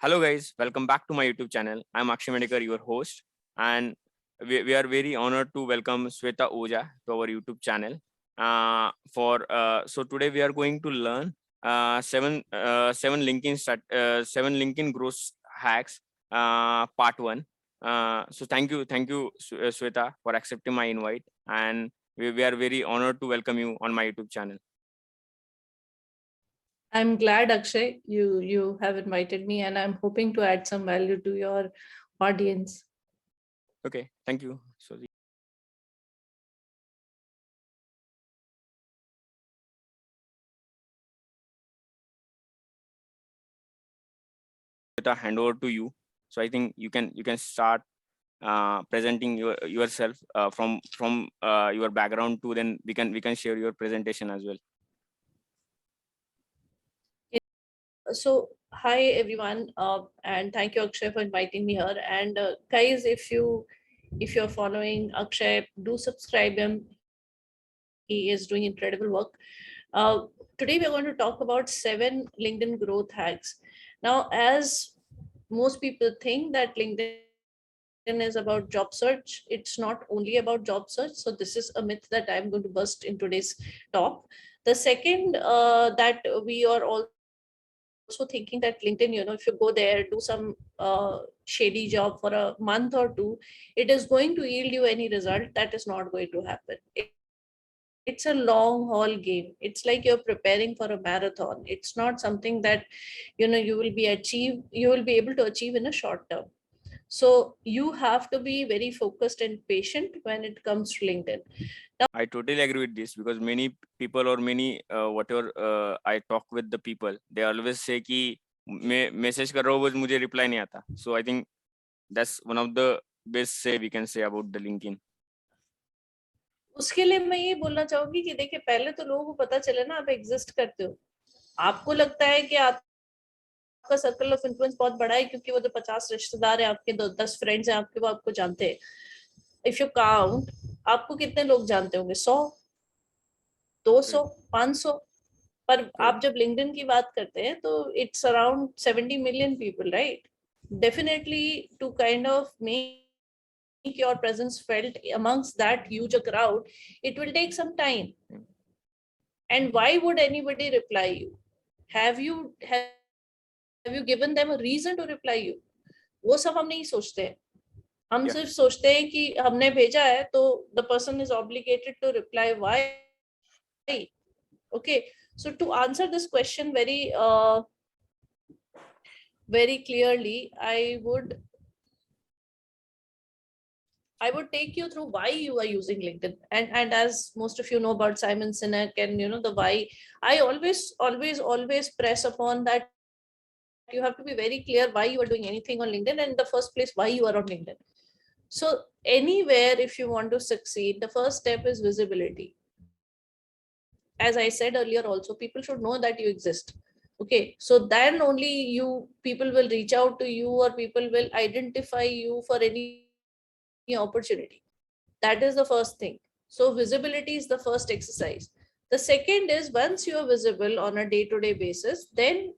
Hello guys, welcome back to my YouTube channel. I'm Akshay Medekar, your host, and we are very honored to welcome Shweta Ojha to our YouTube channel. So today we are going to learn seven LinkedIn growth hacks, part one. So thank you, Shweta, for accepting my invite, and we are very honored to welcome you on my YouTube channel. I'm glad, Akshay, you have invited me, and I'm hoping to add some value to your audience. Okay, thank you. So hand over to you. So I think you can start presenting yourself from your background to, then we can share your presentation as well. So, hi everyone, and thank you, Akshay, for inviting me here. And guys, if you're following Akshay, do subscribe him. He is doing incredible work. Uh, Today we're going to talk about 7 LinkedIn growth hacks. Now, as most people think that LinkedIn is about job search, it's not only about job search. So this is a myth that I'm going to bust in today's talk. The second, that we are also thinking that LinkedIn, if you go there, do some shady job for a month or two, it is going to yield you any result. That is not going to happen. It's a long haul game. It's like you're preparing for a marathon. It's not something that you will be able to achieve in a short term. So you have to be very focused and patient when it comes to LinkedIn. I totally agree with this, because many people, or many whatever I talk with the people, they always say कि मैं message कर रहा हूँ, बस मुझे reply नहीं आता. So I think that's one of the best say we can say about the LinkedIn. उसके लिए मैं ये बोलना चाहूंगी कि देखिए, पहले तो लोगों को पता चले ना आप एग्जिस्ट करते हो. आपको लगता है कि आपका सर्कल ऑफ इन्फ्लुएंस बहुत बड़ा है क्योंकि वो जो 50 रिश्तेदार है आपके, 10 फ्रेंड्स हैं आपके, वो आपको जानते हैं. इफ यू काउंट, आपको कितने लोग जानते होंगे? 100, 200, 500. पर आप जब लिंक्डइन की बात करते हैं तो it's around 70 million people, right? Definitely, to kind of make your presence felt amongst that huge crowd, it will take some time. And why would anybody reply you? Have you given them a reason to reply you? वो सब हम नहीं सोचते हैं. हम सिर्फ सोचते हैं कि हमने भेजा है तो the person is obligated to reply. Why? Okay, so to answer this question very clearly, I would take you through why you are using LinkedIn. And as most of you know about Simon Sinek, and the why, I always press upon that you have to be very clear why you are doing anything on LinkedIn, and in the first place, why you are on LinkedIn. So anywhere, if you want to succeed, the first step is visibility. As I said earlier, also, people should know that you exist. Okay, so then only people will reach out to you, or people will identify you for any opportunity. That is the first thing. So visibility is the first exercise. The second is, once you are visible on a day-to-day basis, then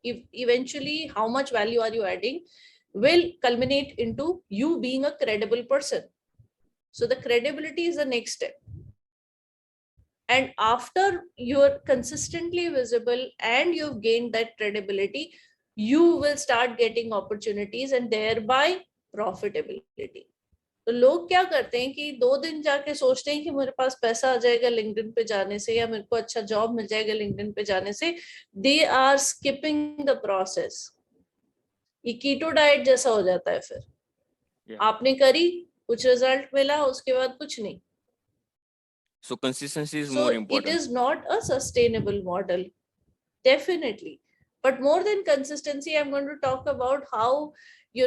eventually how much value are you adding will culminate into you being a credible person. So the credibility is the next step. And after you're consistently visible and you've gained that credibility, you will start getting opportunities and thereby profitability. तो लोग क्या करते हैं कि 2 दिन जाके सोचते हैं कि मेरे पास पैसा आ जाएगा लिंक्डइन पे जाने से, या मेरे को अच्छा जॉब मिल जाएगा लिंक्डइन पे जाने से. They are skipping the process. ये कीटो डाइट जैसा हो जाता है फिर. आपने करी, कुछ रिजल्ट मिला, उसके बाद कुछ नहीं. So consistency is more important. It is not a sustainable model, definitely. But more than consistency, I'm going to talk about how you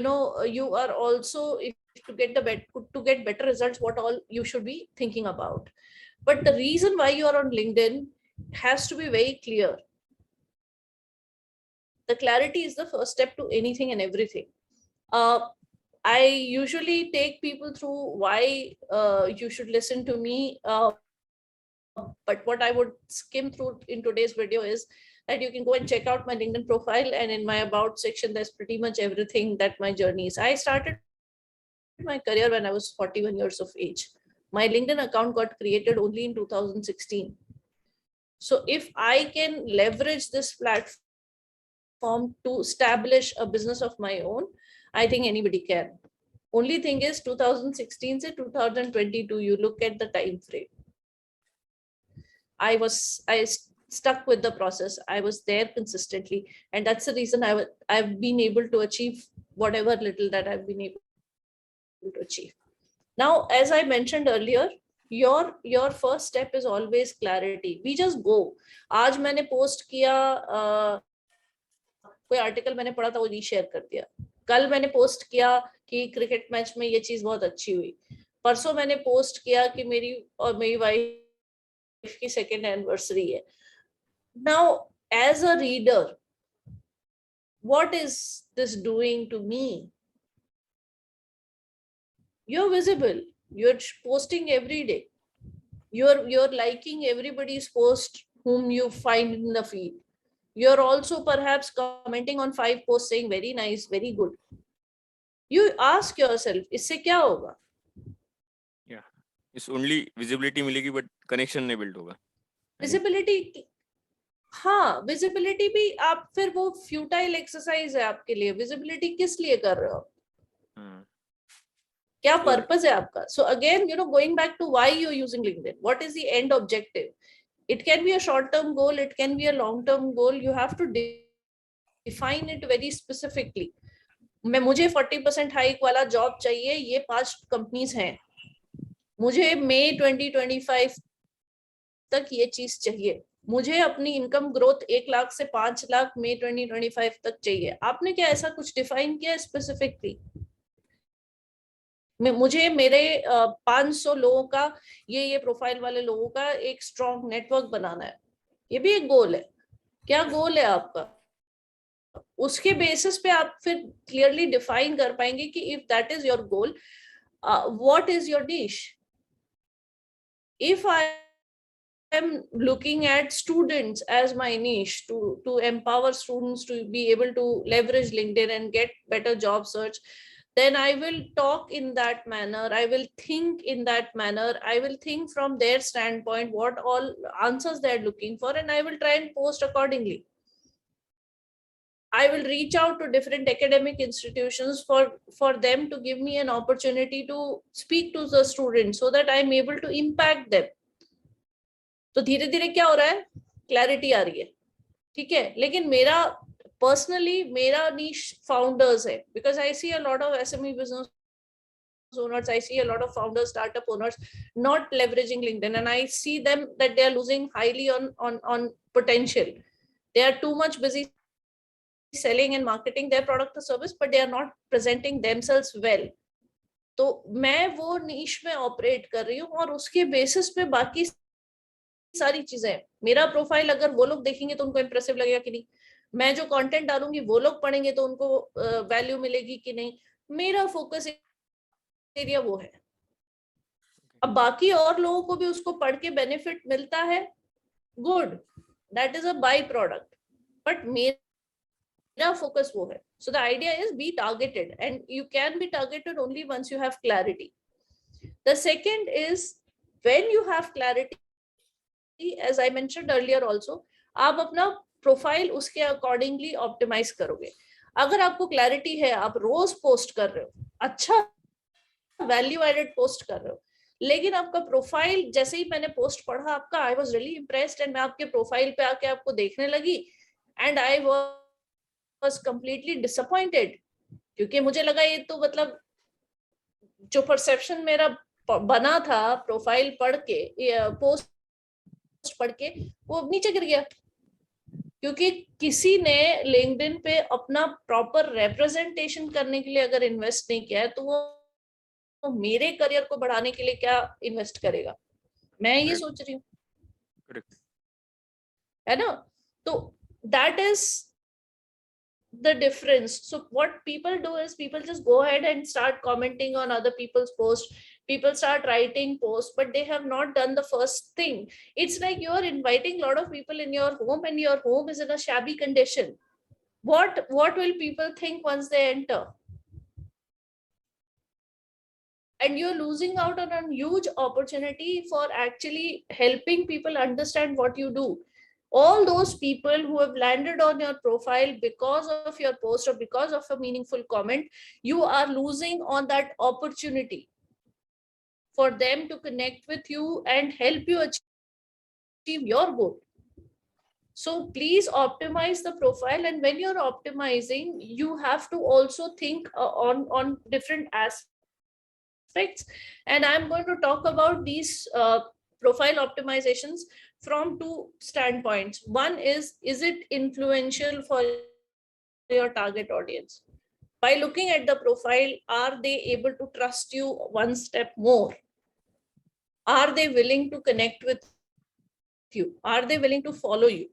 are also, if to get better results, what all you should be thinking about. But the reason why you are on LinkedIn has to be very clear. The clarity is the first step to anything and everything. I usually take people through why you should listen to me. But what I would skim through in today's video is that you can go and check out my LinkedIn profile, and in my about section there's pretty much everything that my journey is. I started my career when I was 41 years of age. My LinkedIn account got created only in 2016. So if I can leverage this platform to establish a business of my own, I think anybody can. Only thing is 2016 to 2022, you look at the time frame. I stuck with the process. I was there consistently, and that's the reason I've been able to achieve whatever little that I've been able to achieve. Now, as I mentioned earlier, your first step is always clarity. We just go. आज मैंने post किया, कोई article मैंने पढ़ा था वो reshare कर दिया. कल मैंने पोस्ट किया कि क्रिकेट मैच में ये चीज बहुत अच्छी हुई. परसों मैंने पोस्ट किया कि मेरी और मेरी वाइफ की सेकेंड एनिवर्सरी है. Now as a reader, what is this doing to me? You're visible, you're posting every day, you're liking everybody's post whom you find in the feed. You're also perhaps commenting on 5 posts saying very nice, very good. You ask yourself, इससे क्या होगा? Yeah, it's only visibility मिलेगी but connection नहीं build होगा. Visibility, हाँ, visibility भी आप फिर वो futile exercise है आपके लिए. Visibility किस लिए कर रहे हो? क्या पर्पस है आपका? So again, going back to why you're using LinkedIn. What is the end objective? It can be a short-term goal, it can be a long-term goal. You have to define it very specifically. मुझे 40% hike वाला job चाहिए, ये 5 companies हैं. मुझे मई 2025 तक ये चीज चाहिए. मुझे अपनी इनकम ग्रोथ 1 लाख से 5 लाख मई 2025 तक चाहिए. आपने क्या ऐसा कुछ डिफाइन किया स्पेसिफिकली? मुझे मेरे 500 लोगों का, ये प्रोफाइल वाले लोगों का एक स्ट्रॉन्ग नेटवर्क बनाना है. ये भी एक गोल है. क्या गोल है आपका? उसके बेसिस पे आप फिर क्लियरली डिफाइन कर पाएंगे कि if that is your goal, what is your niche. If I am looking at students as my niche, to empower students to be able to leverage LinkedIn and get better job search, then I will talk in that manner, I will think in that manner, I will think from their standpoint what all answers they're looking for, and I will try and post accordingly. I will reach out to different academic institutions for them to give me an opportunity to speak to the students so that I'm able to impact them. तो धीरे धीरे क्या हो रहा है? Clarity आ रही है. ठीक है, लेकिन मेरा पर्सनली मेरा नीश फाउंडर्स है, because I see a lot of SME business owners, I see a lot of founders, startup owners not leveraging LinkedIn, and I see them that they are losing highly on potential. They are too much busy selling and marketing their product or service, but they are not presenting themselves well. तो मैं वो नीश में operate कर रही हूँ, और उसके basis पे बाकी सारी चीजें. मेरा प्रोफाइल अगर वो लोग देखेंगे तो उनको इंप्रेसिव लगेगा कि नहीं, मैं जो कंटेंट डालूंगी वो लोग पढ़ेंगे तो उनको वैल्यू मिलेगी कि नहीं. मेरा फोकस एरिया वो है. अब बाकी और लोगों को भी उसको पढ़ के बेनिफिट मिलता है, good, that is a by product, but मेरा फोकस वो है. So the idea is be targeted, and you can be targeted only once you have clarity. The second is, when you have clarity, as I mentioned earlier also, आप अपना profile उसके accordingly optimise करोगे. अगर आपको clarity है, आप रोज post कर रहे हो, अच्छा वैल्यू एडेड पोस्ट कर रहे हो, लेकिन आपका प्रोफाइल, जैसे ही मैंने पोस्ट पढ़ा आपका, I was really impressed, and मैं आपके प्रोफाइल पे आके आपको देखने लगी, and I was completely disappointed, क्योंकि मुझे लगा ये तो मतलब जो परसेप्शन मेरा बना था प्रोफाइल पढ़ के, पोस्ट पढ़ के, वो नीचे गिर गया. क्योंकि किसी ने लिंक्डइन पे अपना प्रॉपर रिप्रेजेंटेशन करने के लिए अगर इन्वेस्ट नहीं किया है, तो वो मेरे करियर को बढ़ाने के लिए क्या इन्वेस्ट करेगा? मैं ये सोच रही हूँ, है ना? तो that is the difference. So what people do is people just go ahead and start commenting on other people's posts, people start writing posts, but they have not done the first thing. It's like you're inviting a lot of people in your home and your home is in a shabby condition. What will people think once they enter? And you're losing out on a huge opportunity for actually helping people understand what you do. All those people who have landed on your profile because of your post or because of a meaningful comment, you are losing on that opportunity for them to connect with you and help you achieve your goal. So please optimize the profile, and when you're optimizing, you have to also think on different aspects. And I'm going to talk about these profile optimizations from two standpoints. One is it influential for your target audience? By looking at the profile, are they able to trust you one step more? Are they willing to connect with you? Are they willing to follow you?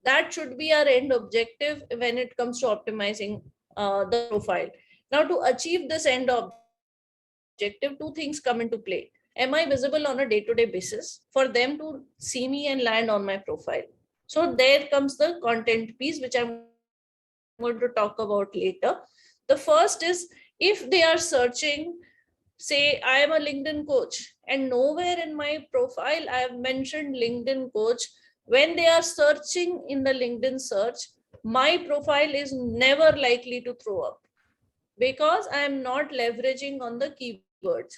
That should be our end objective when it comes to optimizing the profile. Now, to achieve this end objective, two things come into play. Am I visible on a day-to-day basis for them to see me and land on my profile? So there comes the content piece, which I'm going to talk about later. The first is, if they are searching, say I am a LinkedIn coach, and nowhere in my profile I have mentioned LinkedIn coach, when they are searching in the LinkedIn search, my profile is never likely to throw up, because I am not leveraging on the keywords.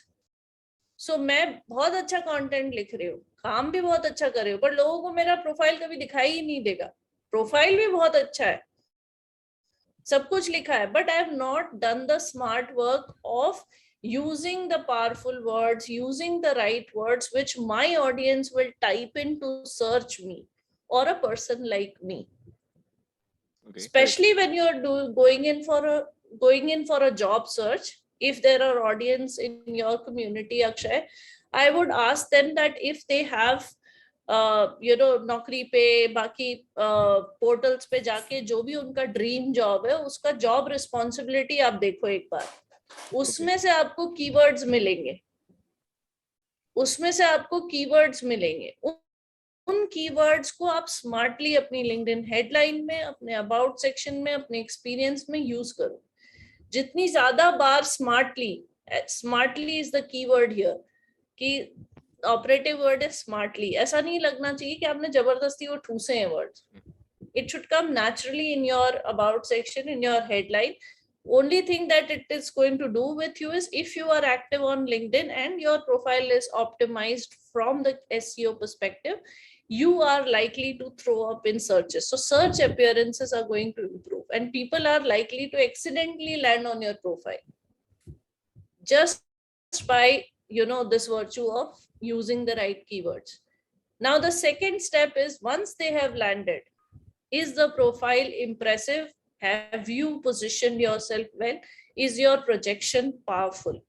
So मैं बहुत अच्छा content लिख रही हूँ, काम भी बहुत अच्छा कर रही हूँ, पर लोगों को मेरा प्रोफाइल कभी दिखाई ही नहीं देगा. प्रोफाइल भी बहुत अच्छा है, सब कुछ लिखा है, but I have not done the smart work of using the powerful words, using the right words which my audience will type in to search me or a person like me. Okay, especially correct. When you're going in for a job search. If there are audience in your community, Akshay, I would ask them that if they have नौकरी पे, बाकी portals पे जाके जो भी उनका dream job है, उसका जॉब रिस्पॉन्सिबिलिटी आप देखो एक बार. उसमें से आपको कीवर्ड्स मिलेंगे, उन कीवर्ड्स को आप स्मार्टली अपनी लिंक्डइन हेडलाइन में, अपने अबाउट सेक्शन में, अपने एक्सपीरियंस में यूज करो. जितनी ज्यादा बार smartly is the keyword here, कि ऑपरेटिव वर्ड है स्मार्टली. ऐसा नहीं लगना चाहिए कि आपने जबरदस्ती वो ठूसे हैं words. It should come naturally in your about section, in your headline. Only thing that it is going to do with you is, if you are active on LinkedIn and your profile is optimized from the SEO perspective, you are likely to throw up in searches. So search appearances are going to improve, and people are likely to accidentally land on your profile just by this virtue of using the right keywords. Now the second step is, once they have landed, is the profile impressive? Have you positioned yourself well? Is your projection powerful?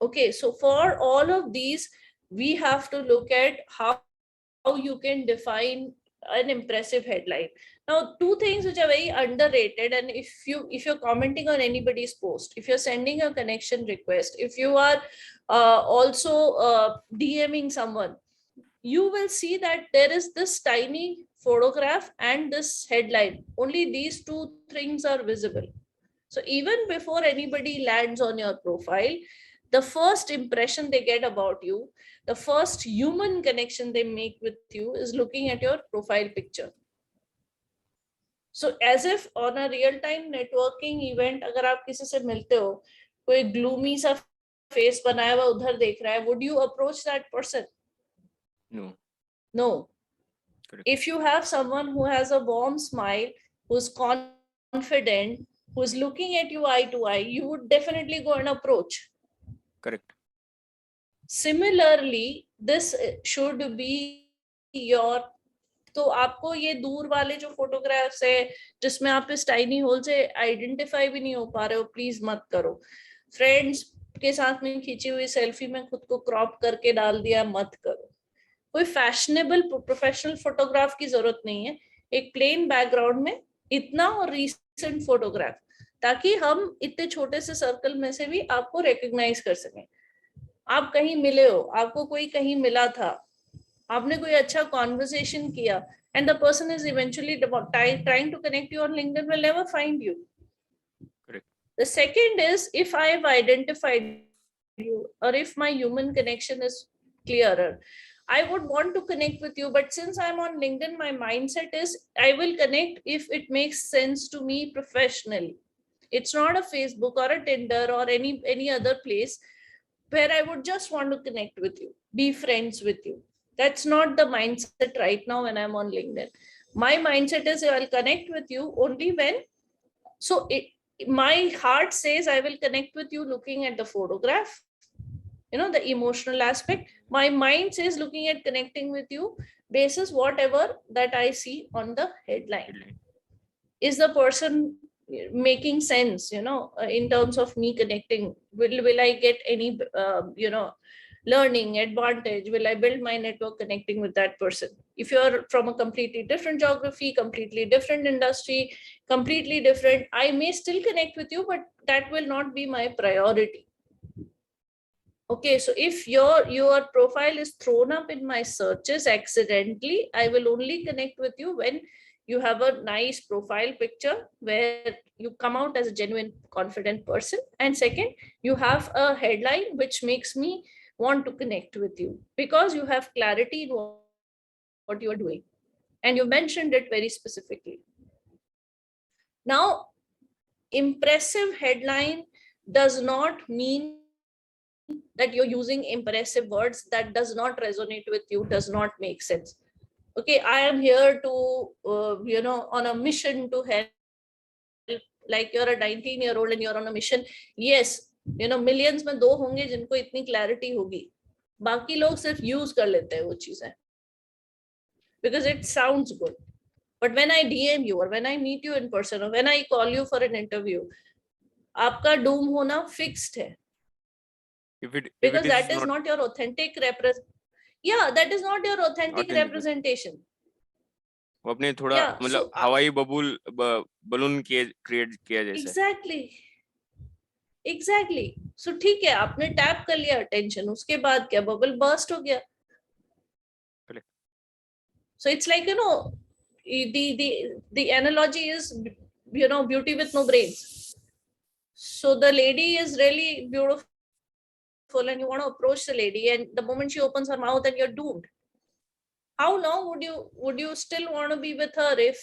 Okay, so for all of these, we have to look at how you can define an impressive headline. Now, two things which are very underrated, and if you're commenting on anybody's post, if you're sending a connection request, if you are also DMing someone, you will see that there is this tiny photograph and this headline. Only these two things are visible. So even before anybody lands on your profile, the first impression they get about you, the first human connection they make with you, is looking at your profile picture. So as if on a real time networking event, अगर आप किसी से मिलते हो, कोई gloomy सा face बनाया हुआ उधर देख रहा है, would you approach that person? No. Correct. If you have someone who has a warm smile, who's confident, who's looking at you eye to eye, you would definitely go and approach. Correct. Similarly, this should be your, तो आपको ये दूर वाले जो photographs है जिसमें आप इस टाइनी होल से आइडेंटिफाई भी नहीं हो पा रहे हो, प्लीज मत करो. फ्रेंड्स के साथ में खींची हुई सेल्फी में खुद को क्रॉप करके डाल दिया, मत करो. कोई फैशनेबल प्रोफेशनल फोटोग्राफ की जरूरत नहीं है. एक प्लेन बैकग्राउंड में इतना और रीसेंट फोटोग्राफ, ताकि हम इतने छोटे से सर्कल में से भी आपको रिकॉग्नाइज कर सकें. आप कहीं मिले हो, आपको कोई कहीं मिला था, आपने कोई अच्छा कॉन्वर्सेशन किया, and the person is eventually trying to connect you on LinkedIn, will never find you. Correct. The second is, if I have identified you, or if my human connection is clearer, I would want to connect with you. But since I'm on LinkedIn, my mindset is I will connect if it makes sense to me professionally. It's not a Facebook or a Tinder or any other place where I would just want to connect with you, be friends with you. That's not the mindset right now when I'm on LinkedIn. My mindset is I'll connect with you only when, so my heart says I will connect with you looking at the photograph, the emotional aspect. My mind says looking at connecting with you basis whatever that I see on the headline. Is the person making sense, in terms of me connecting? Will I get any learning advantage? Will I build my network connecting with that person? If you're from a completely different geography, completely different industry, completely different, I may still connect with you, but that will not be my priority. Okay, so if your profile is thrown up in my searches accidentally, I will only connect with you when you have a nice profile picture where you come out as a genuine, confident person. And second, you have a headline which makes me want to connect with you because you have clarity in what you are doing. And you mentioned it very specifically. Now, impressive headline does not mean that you're using impressive words that does not resonate with you, does not make sense. Okay, I am here to on a mission to help, like you're a 19-year-old and you're on a mission. Yes, millions में दो होंगे जिनको इतनी clarity होगी, बाकी लोग सिर्फ use कर लेते हैं वो चीजें because it sounds good. But when I DM you or when I meet you in person or when I call you for an interview, आपका doom होना fixed है. If it Because is that is not your authentic that is not your authentic representation. वो अपने थोड़ा मतलब हवाई balloon create किया जैसा. Exactly. So ठीक है, आपने टैप कर लिया अटेंशन, उसके बाद क्या बबल बर्स्ट हो गया. So it's like, the analogy is, beauty with no brains. So the lady is really beautiful and you want to approach the lady, and the moment she opens her mouth and you're doomed. How long would you still want to be with her if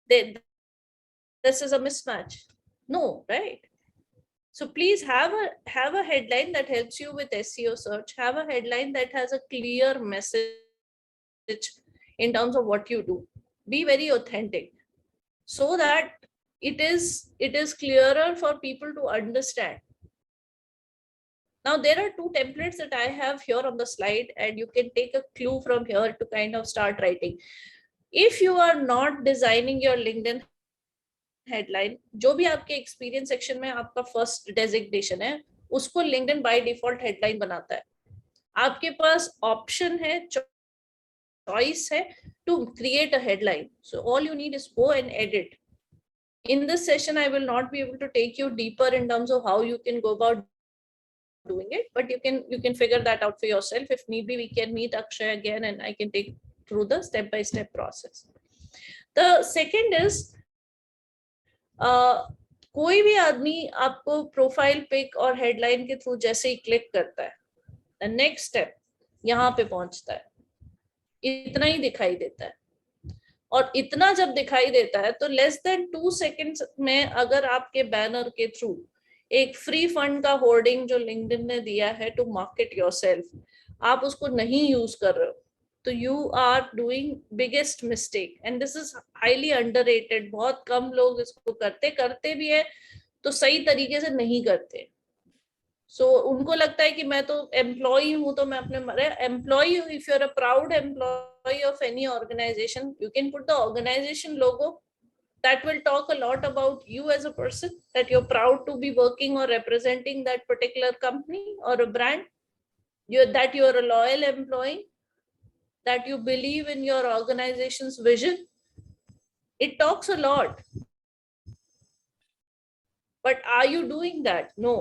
this is a mismatch? No, right? So please have a headline that helps you with SEO search. Have a headline that has a clear message in terms of what you do. Be very authentic so that it is clearer for people to understand. Now there are two templates that I have here on the slide, and you can take a clue from here to kind of start writing. If you are not designing your LinkedIn headline, जो भी आपके experience section में आपका first designation है, उसको LinkedIn by default headline बनाता है. आपके पास option है, choice है to create a headline. So all you need is go and edit. In this session, I will not be able to take you deeper in terms of how you can go about doing it, but you can figure that out for yourself. If need be, we can meet Akshay again and I can take through the step-by-step process. The second is, कोई भी आदमी आपको profile pic और headline के through जैसे ही click करता है, the next step यहाँ पे पहुंचता है, इतना ही दिखाई देता है. और इतना जब दिखाई देता है तो लेस देन 2 सेकंड्स में अगर आपके बैनर के थ्रू एक फ्री फंड का होर्डिंग जो लिंक्डइन ने दिया है टू मार्केट योरसेल्फ, आप उसको नहीं यूज कर रहे हो, तो you are doing biggest mistake. And this is highly underrated. बहुत कम लोग इसको करते भी है तो सही तरीके से नहीं करते. सो उनको लगता है कि मैं तो एम्प्लॉय हूं तो मैं अपने employee, if you are a proud employee of any organisation, you can put the organisation logo. That will talk a lot about you as a person, that you're proud to be working or representing that particular company or a brand, that you're a loyal employee, that you believe in your organization's vision. It talks a lot. But are you doing that? No.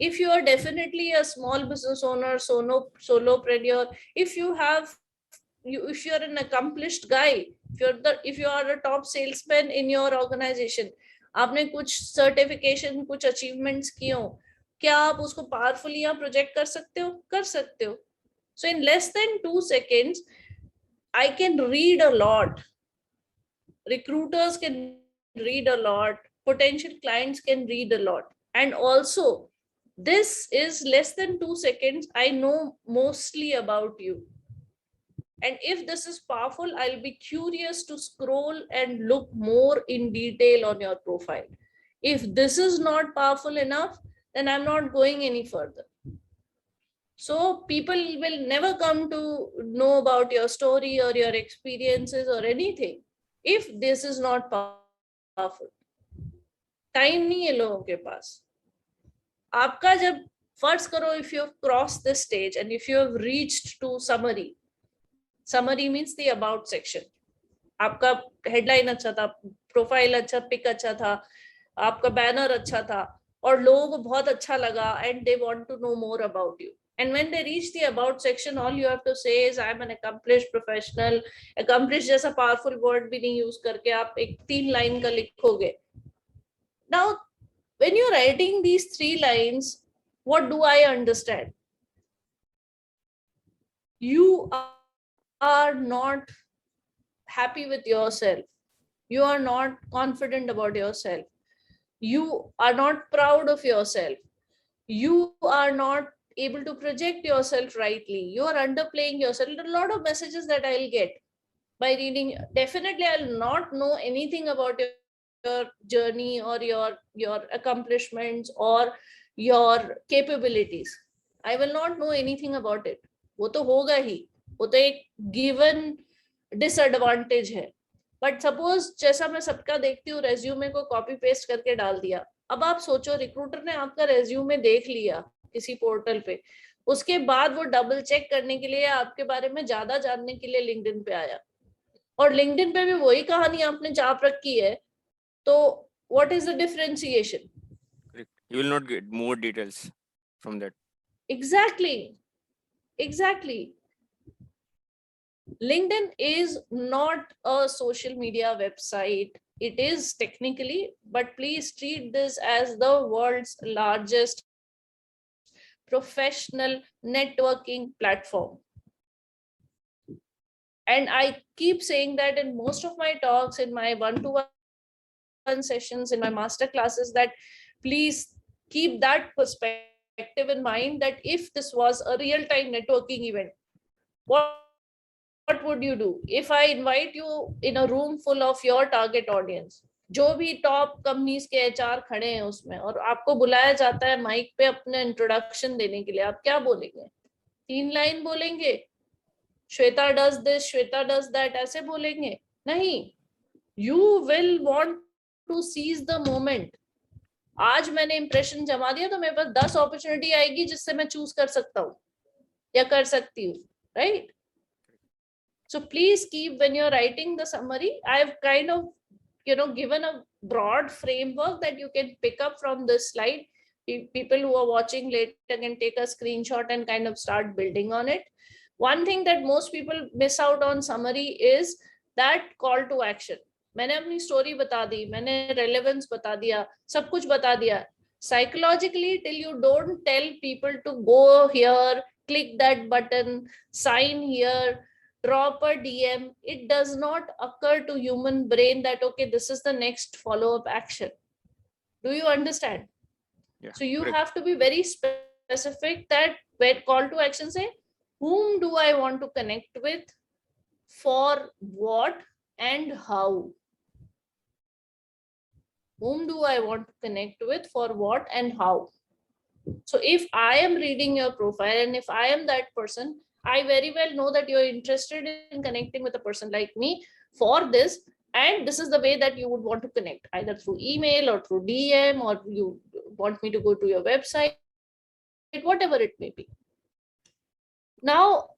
If you are definitely a small business owner, solopreneur, if you have if you're an accomplished guy, if you are a top salesman in your organization, आपने कुछ certification, कुछ achievements किए हो, क्या आप उसको powerfully यहाँ project कर सकते हो? कर सकते हो. So in less than 2 seconds, I can read a lot. Recruiters can read a lot. Potential clients can read a lot. And also, this is less than 2 seconds. I know mostly about you. And if this is powerful, I'll be curious to scroll and look more in detail on your profile. If this is not powerful enough, then I'm not going any further. So people will never come to know about your story or your experiences or anything if this is not powerful. Time नहीं है लोगों के पास. आपका जब फर्ज करो, if you have crossed this stage and if you have reached to summary means the about section. आपका headline अच्छा था, प्रोफाइल अच्छा, पिक अच्छा था, आपका बैनर अच्छा था, और लोगों को बहुत अच्छा लगा, and they want to know more about you. And when they reach the about section, all you have to say is I'm an accomplished professional. Accomplished जैसा powerful word भी नहीं use करके आप एक 3 लाइन का लिखोगे. Now, when you're writing these 3 lines, what do I understand? You are not happy with yourself. You are not confident about yourself. You are not proud of yourself. You are not able to project yourself rightly. You are underplaying yourself. A lot of messages that I'll get by reading. Definitely, I'll not know anything about your journey or your accomplishments or your capabilities. I will not know anything about it. वो तो होगा ही, वो तो एक given disadvantage है. But suppose जैसा मैं सबका देखती हूँ, रेज्यूमे को कॉपी पेस्ट करके डाल दिया. अब आप सोचो, रिक्रूटर ने आपका रेज्यूमे देख लिया किसी पोर्टल पे, उसके बाद वो डबल चेक करने के लिए, आपके बारे में ज्यादा जानने के लिए लिंक्डइन पे आया, और लिंक्डइन पे भी वही कहानी आपने चाप रखी है. तो what is the differentiation? You will not get more details from that. Exactly. LinkedIn is not a social media website. It is technically, but please treat this as the world's largest professional networking platform. And I keep saying that in most of my talks, in my one-to-one sessions, in my master classes, that please keep that perspective in mind, that if this was a real-time networking event, what would you do? If I invite you in a room full of your target audience, जो भी top companies के HR खड़े हैं उसमें, और आपको बुलाया जाता है माइक पे अपने इंट्रोडक्शन देने के लिए, आप क्या बोलेंगे? 3 लाइन बोलेंगे? Shweta does this, Shweta does that, ऐसे बोलेंगे? नहीं. You will want to seize the moment. आज मैंने इंप्रेशन जमा दिया तो मेरे पास 10 अपॉर्चुनिटी आएगी जिससे मैं चूज कर सकता हूँ या कर सकती हूँ, right? So please keep, when you're writing the summary, I've kind of given a broad framework that you can pick up from this slide. People who are watching later can take a screenshot and kind of start building on it. One thing that most people miss out on summary is that call to action. मैंने अपनी story बता दी, मैंने relevance बता दिया, सब कुछ बता दिया. Psychologically, till you don't tell people to go here, click that button, sign here, drop a DM, it does not occur to human brain that, okay, this is the next follow-up action. Do you understand? Yeah, so you correct. have to be very specific, that where call to action say, whom do I want to connect with, for what and how? Whom do I want to connect with, for what and how? So if I am reading your profile and if I am that person, I very well know that you're interested in connecting with a person like me for this, and this is the way that you would want to connect, either through email or through DM, or you want me to go to your website, whatever it may be. Now,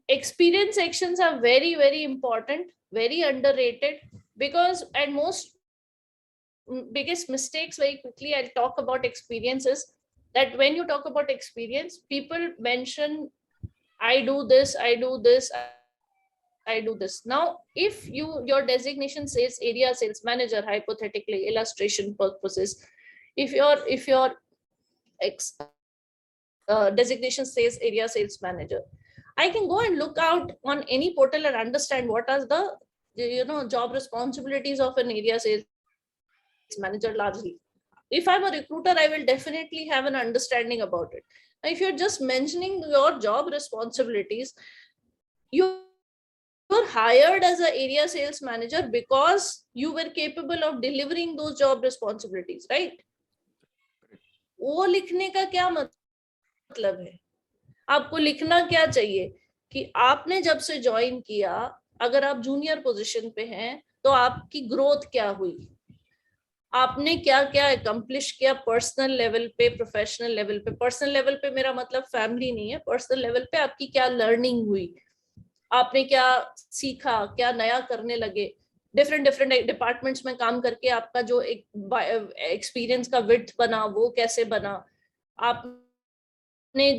experience sections are very, very important, very underrated, because and most biggest mistakes, very quickly I'll talk about experiences. that when you talk about experience, people mention, I do this, I do this, I do this. Now, if your designation says area sales manager, hypothetically, illustration purposes, if your designation says area sales manager, I can go and look out on any portal and understand what are the job responsibilities of an area sales manager largely. If I'm a recruiter, I will definitely have an understanding about it. Now, if you're just mentioning your job responsibilities, you're hired as an area sales manager because you were capable of delivering those job responsibilities, right? वो लिखने का क्या मतलब है? आपको लिखना क्या चाहिए कि आपने जब से ज्वाइन किया, अगर आप जूनियर पोजीशन पे हैं तो आपकी ग्रोथ क्या हुई, आपने क्या क्या अकम्प्लिश किया पर्सनल लेवल पे, प्रोफेशनल लेवल पे. पर्सनल लेवल पे मेरा मतलब फैमिली नहीं है, पर्सनल लेवल पे आपकी क्या लर्निंग हुई, आपने क्या सीखा, क्या नया करने लगे, डिफरेंट डिफरेंट डिपार्टमेंट्स में काम करके आपका जो एक एक्सपीरियंस का विड्थ बना वो कैसे बना, आपने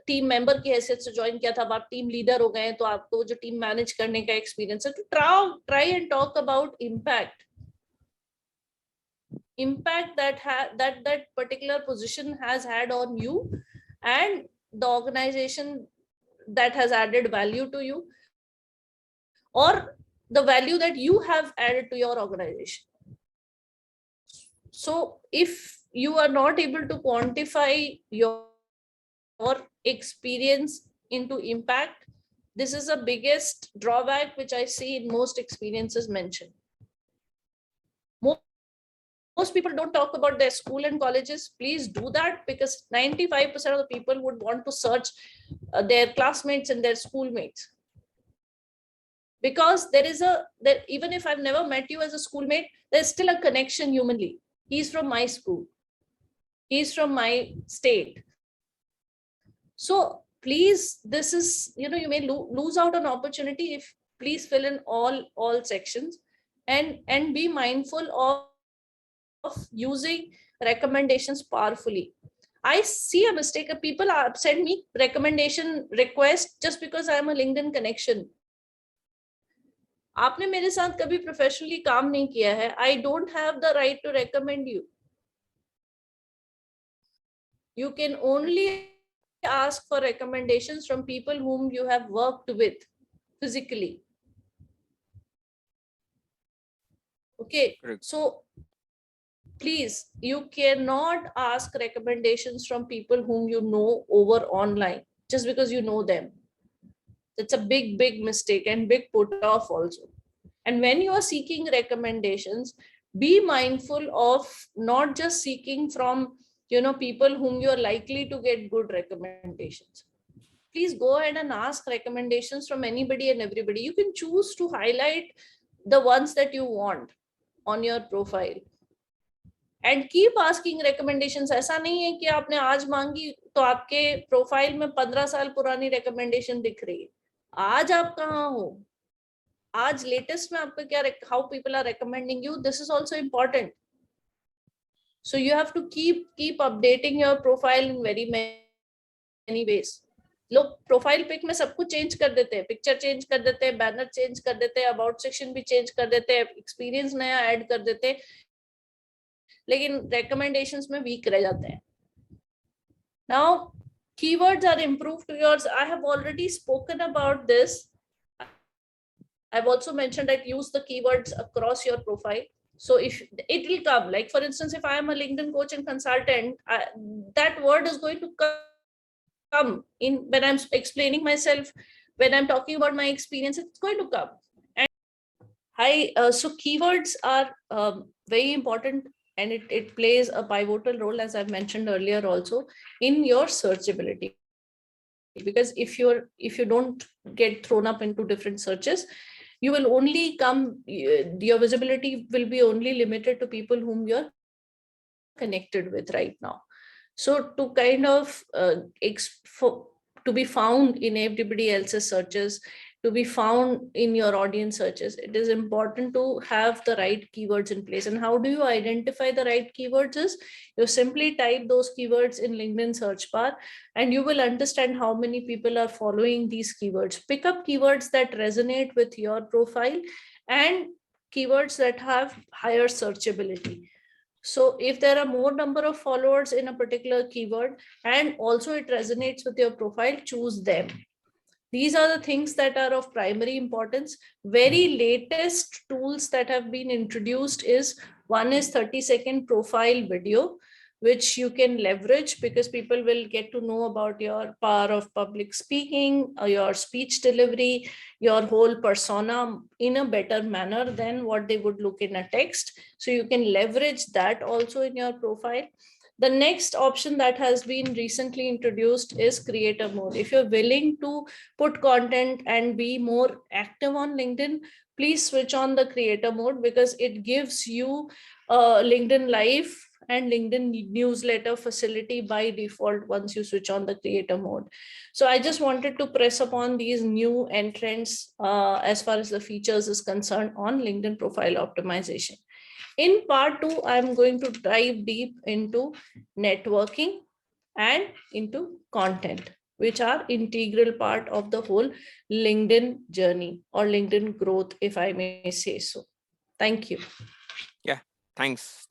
टीम मेंबर की हैसियत से ज्वाइन किया था, अब आप टीम लीडर हो गए तो आपको जो टीम मैनेज करने का एक्सपीरियंस है. तो try and talk about impact that particular position has had on you, and the organization that has added value to you, or the value that you have added to your organization. So if you are not able to quantify your experience into impact, this is the biggest drawback which I see in most experiences mentioned. Most people don't talk about their school and colleges. Please do that, because 95% of the people would want to search their classmates and their schoolmates, because even if I've never met you as a schoolmate, there's still a connection humanly. He's from my school, he's from my state. So please, this is, you may lose out on opportunity. If please fill in all sections, and be mindful of using recommendations powerfully. I see a mistake. People send me recommendation request just because I am a LinkedIn connection. आपने मेरे साथ कभी professionally काम नहीं किया है. I don't have the right to recommend you. You can only ask for recommendations from people whom you have worked with physically. Okay. Correct. So please, you cannot ask recommendations from people whom you know over online just because you know them. That's a big mistake and big put off also. And when you are seeking recommendations, be mindful of not just seeking from people whom you are likely to get good recommendations. Please go ahead and ask recommendations from anybody and everybody. You can choose to highlight the ones that you want on your profile and keep asking recommendations. ऐसा नहीं है कि आपने आज मांगी तो आपके profile में 15 साल पुरानी recommendation दिख रही है. आज आप कहाँ हो, आज लेटेस्ट में आपको क्या, how people are recommending you, this is also important. So you have to keep updating your profile in very many ways. लोग प्रोफाइल पिक में सब कुछ चेंज कर देते हैं, पिक्चर चेंज कर देते हैं, बैनर चेंज कर देते हैं, अबाउट सेक्शन भी चेंज कर देते हैं, एक्सपीरियंस नया ऐड कर देते हैं, लेकिन recommendations में वीक रह जाते हैं. Now keywords are improved to yours. I have already spoken about this. I've also mentioned that use the keywords across your profile. So if it will come, like for instance, if I am a LinkedIn coach and consultant, that word is going to come in when I'm explaining myself, when I'm talking about my experience, it's going to come. And so keywords are very important, and it plays a pivotal role, as I've mentioned earlier also, in your searchability. Because if you don't get thrown up into different searches, you will only come, your visibility will be only limited to people whom you're connected with right now. So to kind of to be found in everybody else's searches, to be found in your audience searches, it is important to have the right keywords in place. And how do you identify the right keywords is you simply type those keywords in LinkedIn search bar, and you will understand how many people are following these keywords. Pick up keywords that resonate with your profile and keywords that have higher searchability. So if there are more number of followers in a particular keyword and also it resonates with your profile, choose them. These are the things that are of primary importance. Very latest tools that have been introduced is, one is 30-second profile video, which you can leverage because people will get to know about your power of public speaking, your speech delivery, your whole persona in a better manner than what they would look in a text. So you can leverage that also in your profile. The next option that has been recently introduced is creator mode. If you're willing to put content and be more active on LinkedIn, please switch on the creator mode because it gives you LinkedIn Live and LinkedIn newsletter facility by default once you switch on the creator mode. So I just wanted to press upon these new entrants as far as the features is concerned on LinkedIn profile optimization. In part 2, I'm going to dive deep into networking and into content, which are integral part of the whole LinkedIn journey or LinkedIn growth, if I may say so. Thank you. Yeah, thanks.